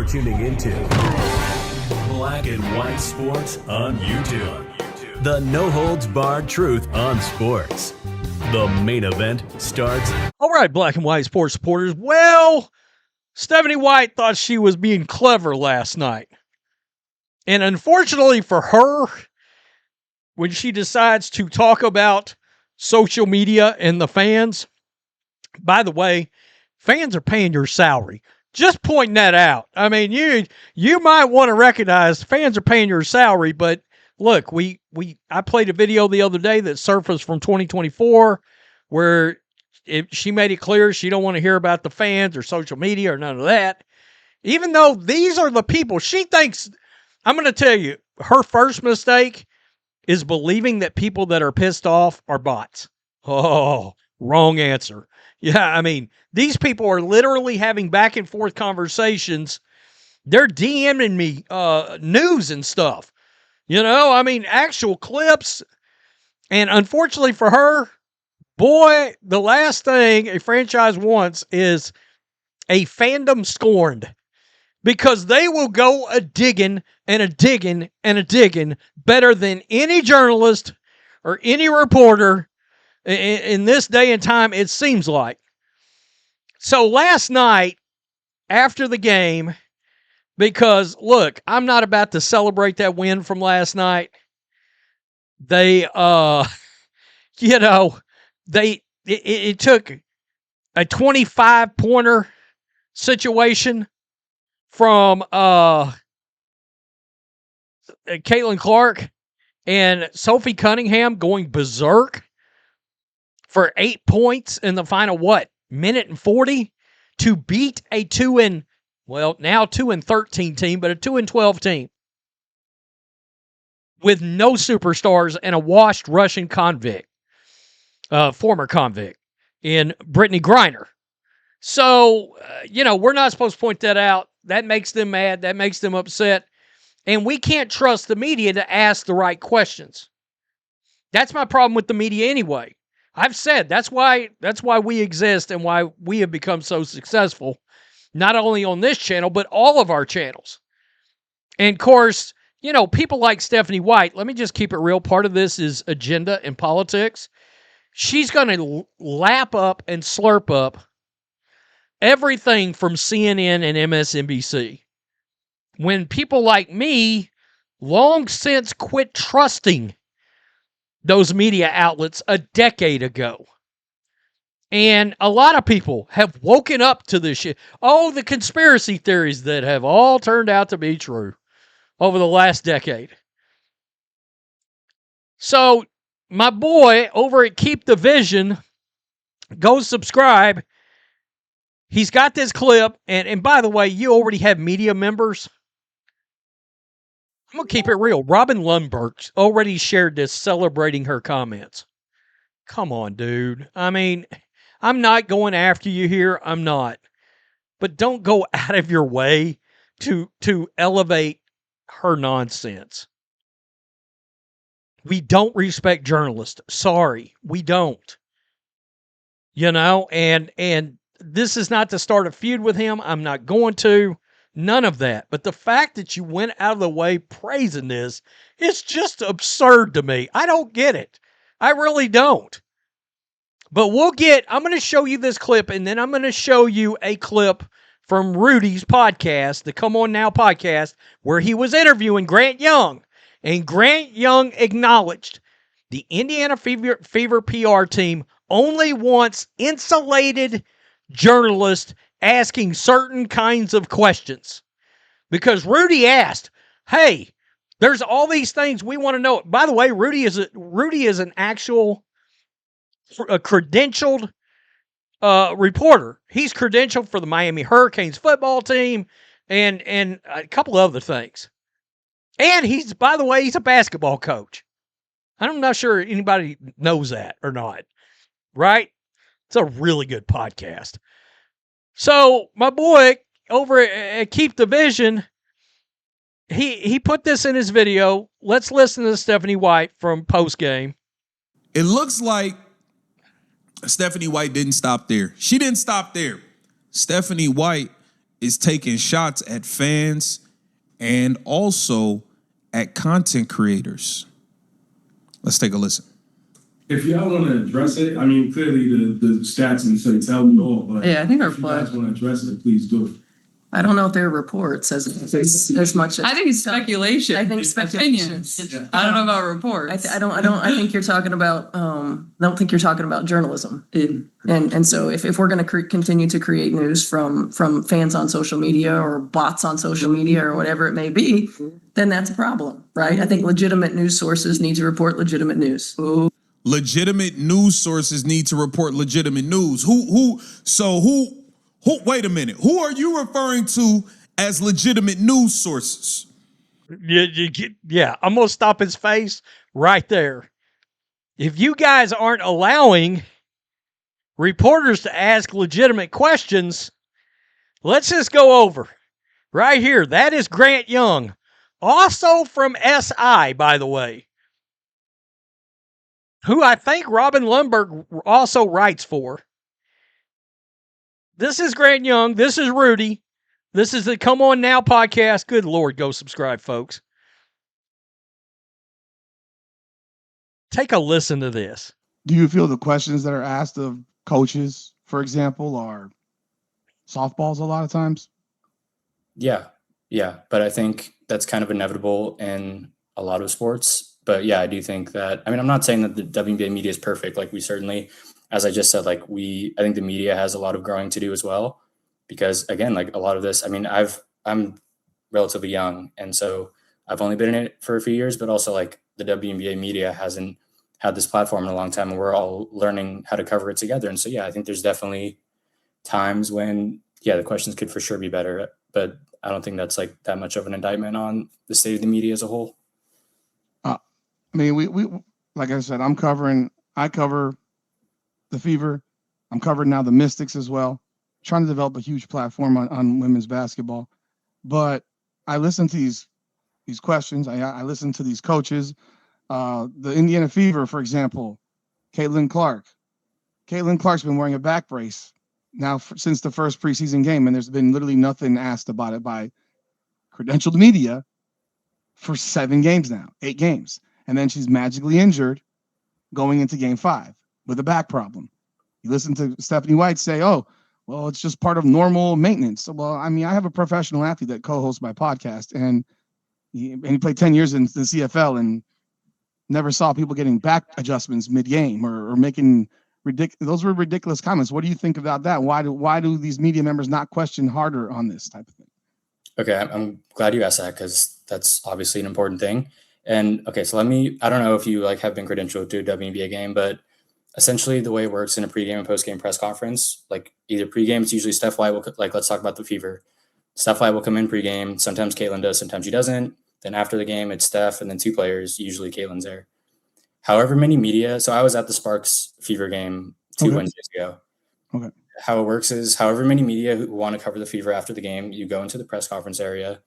You're tuning into Black and White Sports on YouTube. The no-holds-barred truth on sports. The main event starts. All right, Black and White Sports supporters. Well, Stephanie White thought she was being clever last night. And unfortunately for her, when she decides to talk about social media and the fans, by the way, fans are paying your salary. Just pointing that out. I mean, you might want to recognize fans are paying your salary, but look, I played a video the other day that surfaced from 2024 where she made it clear she don't want to hear about the fans or social media or none of that. Even though these are the people she thinks, I'm going to tell you, her first mistake is believing that people that are pissed off are bots. Oh, wrong answer. Yeah, I mean, these people are literally having back and forth conversations. They're DMing me news and stuff. You know, I mean, actual clips. And unfortunately for her, boy, the last thing a franchise wants is a fandom scorned. Because they will go a-digging and a-digging and a-digging better than any journalist or any reporter in this day and time, it seems like. So last night, after the game, because, look, I'm not about to celebrate that win from last night. They, it took a 25-pointer situation from Caitlin Clark and Sophie Cunningham going berserk for 8 points in the final, minute and 40 to beat a 2-13 team, but a 2-12 team with no superstars and a washed Russian convict, former convict in Brittany Griner. So, we're not supposed to point that out. That makes them mad. That makes them upset. And we can't trust the media to ask the right questions. That's my problem with the media anyway. I've said that's why we exist and why we have become so successful, not only on this channel, but all of our channels. And of course, people like Stephanie White, let me just keep it real. Part of this is agenda and politics. She's going to lap up and slurp up everything from CNN and MSNBC. When people like me long since quit trusting those media outlets a decade ago. And a lot of people have woken up to this shit. Oh, the conspiracy theories that have all turned out to be true over the last decade. So, my boy over at Keep the Vision, go subscribe. He's got this clip. And by the way, you already have media members. I'm going to keep it real. Robin Lundberg already shared this celebrating her comments. Come on, dude. I mean, I'm not going after you here. I'm not. But don't go out of your way to elevate her nonsense. We don't respect journalists. Sorry, we don't. And this is not to start a feud with him. I'm not going to. None of that. But the fact that you went out of the way praising this, it's just absurd to me. I don't get it. I really don't. But I'm going to show you this clip, and then I'm going to show you a clip from Rudy's podcast, the Come On Now podcast, where he was interviewing Grant Young. And Grant Young acknowledged the Indiana Fever PR team only wants insulated journalists asking certain kinds of questions. Because Rudy asked, hey, there's all these things we want to know. By the way, Rudy is an actual credentialed reporter. He's credentialed for the Miami Hurricanes football team and a couple other things. And he's a basketball coach. I'm not sure anybody knows that or not. Right? It's a really good podcast. So my boy over at Keep the Vision, he put this in his video. Let's listen to Stephanie White from postgame. It looks like Stephanie White didn't stop there. She didn't stop there. Stephanie White is taking shots at fans and also at content creators. Let's take a listen. If y'all want to address it, I mean, clearly the stats and say tell me all, but Yeah, I think our if you guys play. want to address it, please do it. I don't know if there are reports as much as. I think it's speculation. I think It's speculation. opinions. I don't know about reports. I think you're talking about, I don't think you're talking about journalism. And so if we're going to continue to create news from fans on social media or bots on social media or whatever it may be, then that's a problem, right? I think legitimate news sources need to report legitimate news. Legitimate news sources need to report legitimate news. Wait a minute. Who are you referring to as legitimate news sources? Yeah, I'm going to stop his face right there. If you guys aren't allowing reporters to ask legitimate questions, let's just go over. Right here, that is Grant Young. Also from SI, by the way, who I think Robin Lundberg also writes for. This is Grant Young. This is Rudy. This is the Come On Now podcast. Good Lord, go subscribe, folks. Take a listen to this. Do you feel the questions that are asked of coaches, for example, are softballs a lot of times? Yeah. But I think that's kind of inevitable in a lot of sports. But yeah, I do think that, I mean, I'm not saying that the WNBA media is perfect. Like we certainly, as I just said, I think the media has a lot of growing to do as well. Because again, like a lot of this, I mean, I'm relatively young. And so I've only been in it for a few years, but also like the WNBA media hasn't had this platform in a long time and we're all learning how to cover it together. And so, yeah, I think there's definitely times when, the questions could for sure be better, but I don't think that's like that much of an indictment on the state of the media as a whole. I mean, we like I said, I cover the Fever. I'm covering now the Mystics as well, trying to develop a huge platform on women's basketball. But I listen to these questions. I listen to these coaches. The Indiana Fever, for example, Caitlin Clark. Caitlin Clark's been wearing a back brace now since the first preseason game, and there's been literally nothing asked about it by credentialed media for 8 games. And then she's magically injured going into game 5 with a back problem. You listen to Stephanie White say, oh, well, it's just part of normal maintenance. Well, I mean, I have a professional athlete that co-hosts my podcast, and he played 10 years in the CFL and never saw people getting back adjustments mid-game or making those were ridiculous comments. What do you think about that? Why do these media members not question harder on this type of thing? Okay, I'm glad you asked that because that's obviously an important thing. And okay, so I don't know if you have been credentialed to a WNBA game, but essentially the way it works in a pregame and postgame press conference, either pregame, it's usually Steph White will, let's talk about the Fever. Steph White will come in pregame. Sometimes Caitlin does, sometimes she doesn't. Then after the game, it's Steph and then 2 players. Usually Caitlin's there. However many media, so I was at the Sparks Fever game 2 Wednesdays ago. Okay. How it works is however many media who want to cover the Fever after the game, you go into the press conference area.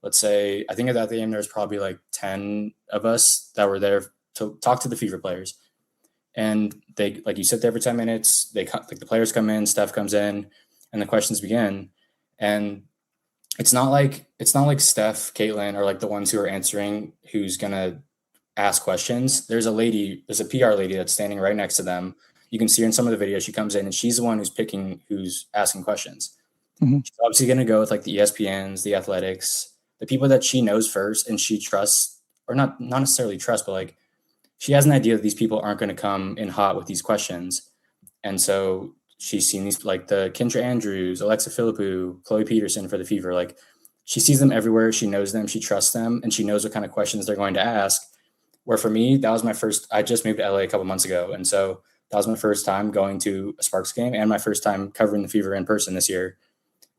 Let's say, I think at that game, there's probably 10 of us that were there to talk to the Fever players. And they, you sit there for 10 minutes, the players come in, Steph comes in, and the questions begin. And it's not like Steph, Caitlin, or the ones who are answering who's going to ask questions. There's a PR lady that's standing right next to them. You can see her in some of the videos. She comes in and she's the one who's picking who's asking questions. Mm-hmm. She's obviously going to go with the ESPNs, the Athletics, the people that she knows first and she trusts, or not necessarily trust, but she has an idea that these people aren't going to come in hot with these questions. And so she's seen these, the Kendra Andrews, Alexa Philippou, Chloe Peterson for the Fever. She sees them everywhere. She knows them. She trusts them. And she knows what kind of questions they're going to ask. Where for me, that was my first, I just moved to LA a couple months ago. And so that was my first time going to a Sparks game and my first time covering the Fever in person this year.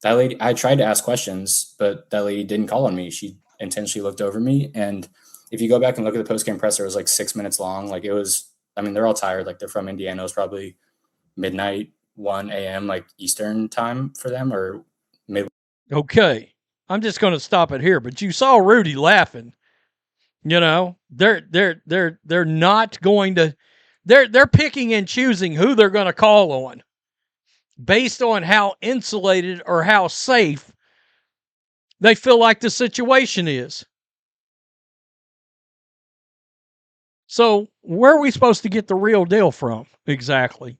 That lady, I tried to ask questions, but that lady didn't call on me. She intentionally looked over me. And if you go back and look at the post-game presser, it was 6 minutes long. It was, they're all tired. They're from Indiana. It was probably midnight, 1 a.m. Eastern time for them, or mid. Okay. I'm just going to stop it here, but you saw Rudy laughing. They're not going to, they're picking and choosing who they're going to call on based on how insulated or how safe they feel like the situation is. So where are we supposed to get the real deal from exactly?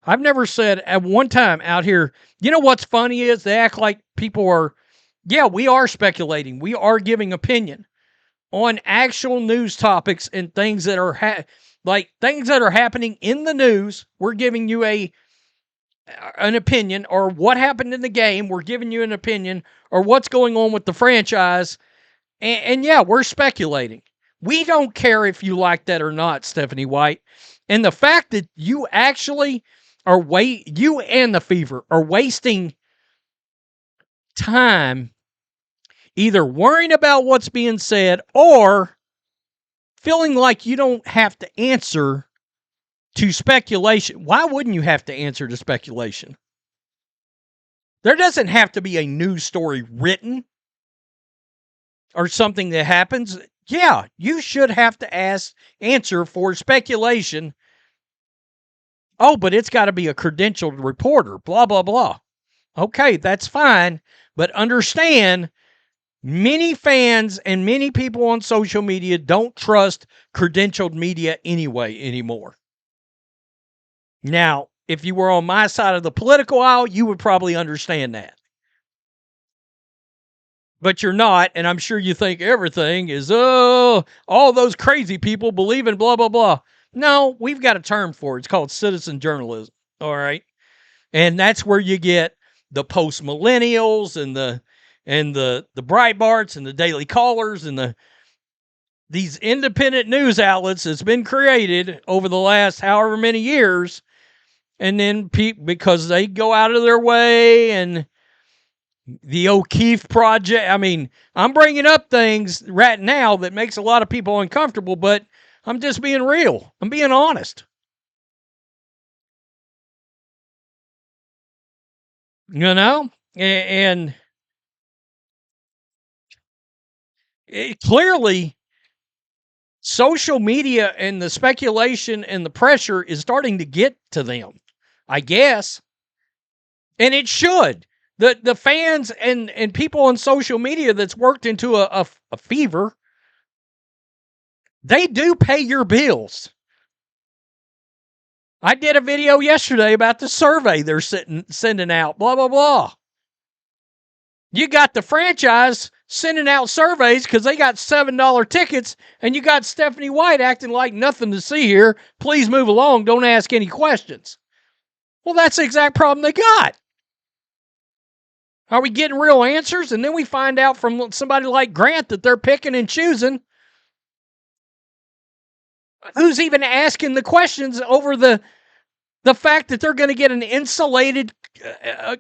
I've never said at one time out here, you know what's funny is they act like people are, yeah, we are speculating. We are giving opinion on actual news topics and things that are things that are happening in the news. We're giving you an opinion, or what happened in the game. We're giving you an opinion, or what's going on with the franchise. And yeah, we're speculating. We don't care if you like that or not, Stephanie White. And the fact that you actually you and the Fever are wasting time either worrying about what's being said or feeling like you don't have to answer to speculation. Why wouldn't you have to answer to speculation? There doesn't have to be a news story written or something that happens. Yeah, you should have to answer for speculation. Oh, but it's got to be a credentialed reporter, blah, blah, blah. Okay, that's fine. But understand, many fans and many people on social media don't trust credentialed media anyway anymore. Now, if you were on my side of the political aisle, you would probably understand that. But you're not, and I'm sure you think everything is, all those crazy people believe in blah, blah, blah. No, we've got a term for it. It's called citizen journalism, all right? And that's where you get the post-millennials and the Breitbarts and the Daily Callers and these independent news outlets that's been created over the last however many years. And then because they go out of their way, and the O'Keefe Project. I mean, I'm bringing up things right now that makes a lot of people uncomfortable, but I'm just being real. I'm being honest. You know? And clearly, social media and the speculation and the pressure is starting to get to them, I guess. And it should. The fans and people on social media that's worked into a Fever, they do pay your bills. I did a video yesterday about the survey they're sending out, blah, blah, blah. You got the franchise sending out surveys because they got $7 tickets, and you got Stephanie White acting like nothing to see here. Please move along. Don't ask any questions. Well, that's the exact problem they got. Are we getting real answers? And then we find out from somebody like Grant that they're picking and choosing who's even asking the questions over the fact that they're going to get an insulated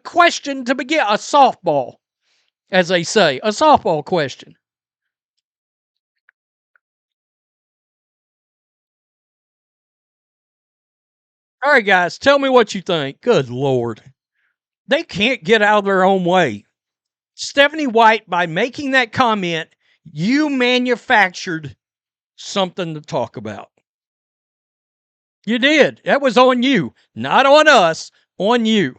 question to begin, a softball, as they say, a softball question. All right, guys, tell me what you think. Good Lord. They can't get out of their own way. Stephanie White, by making that comment, you manufactured something to talk about. You did. That was on you. Not on us. On you.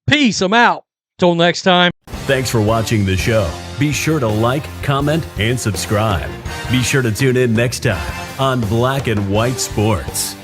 Peace. I'm out. Till next time. Thanks for watching the show. Be sure to like, comment, and subscribe. Be sure to tune in next time on Black and White Sports.